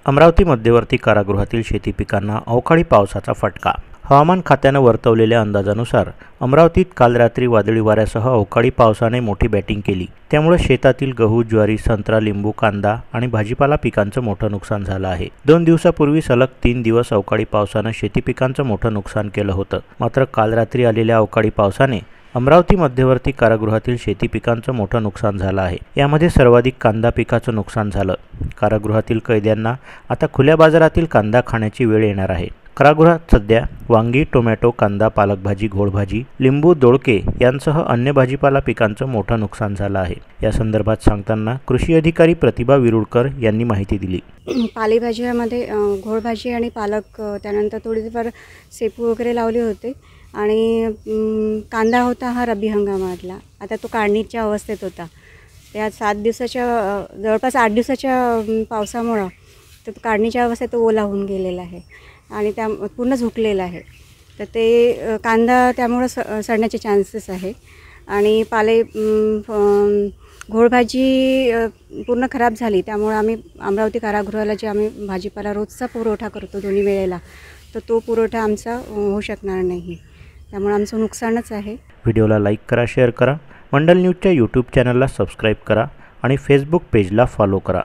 अमरावती मध्यवर्ती कारागृहातील शेती पिकांना अवकाळी पावसाचा फटका। हवामान खात्याने वर्तवलेल्या अंदाजानुसार अमरावतीत काल रात्री वादळी वाऱ्यासह अवकाळी पावसाने मोठी बॅटिंग केली। त्यामुळे शेतातील गहू, ज्वारी, संत्रा, लिंबू, कांदा आणि भाजीपाला पिकांचं मोठं नुकसान झालं आहे। 2 दिवसापूर्वी सलग 3 दिवस अवकाळी पावसाने शेती पिकांचं मोठं नुकसान केलं होतं। मात्र काल रात्री आलेल्या अवकाळी पावसाने अमरावती मध्यवर्ती कारागृहातील शेती पिकांचं मोठं नुकसान झालं आहे। यामध्ये सर्वाधिक कांदा पिकाचं नुकसान झालं। कारागृहातील कैद्यांना आता खुल्या बाजारातील कांदा खाण्याची वेळ येणार आहे। कारागृहात सध्या वांगी, टोमॅटो, कांदा, पालक भाजी, घोळभाजी, लिंबू, दोडके यांसह अन्य भाजीपाला पिकांचं मोठं नुकसान झालं आहे। या संदर्भात सांगताना कृषी अधिकारी प्रतिभा विरुळकर यांनी माहिती दिली। पालेभाज्यामध्ये घोळभाजी आणि पालक, त्यानंतर थोडीफार शेपू वगैरे लावले होते आणि कांदा होता हा रब्बी हंगामातला। आता तो काढणीच्या अवस्थेत होता। त्या 7 दिवसाच्या जवळपास 8 दिवसाच्या पावसामुळे तो काढणीच्या अवस्थेत तो ओला होऊन गेलेला आहे आणि त्या पूर्ण झुकलेला आहे। तर ते कांदा त्यामुळे सडण्याचे चान्सेस आहे आणि घोळभाजी पूर्ण खराब झाली। त्यामुळे आम्ही अमरावती कारागृहाला जे आम्ही भाजीपाला रोजचा पुरवठा करतो दोन्ही वेळेला, तर तो पुरवठा आमचा होऊ शकणार नाही। त्यामुळे आमचं नुकसानच आहे। व्हिडिओला लाईक करा, शेअर करा, मंडल न्यूजच्या यूट्यूब चॅनलला सबस्क्राईब करा आणि फेसबुक पेजला फॉलो करा।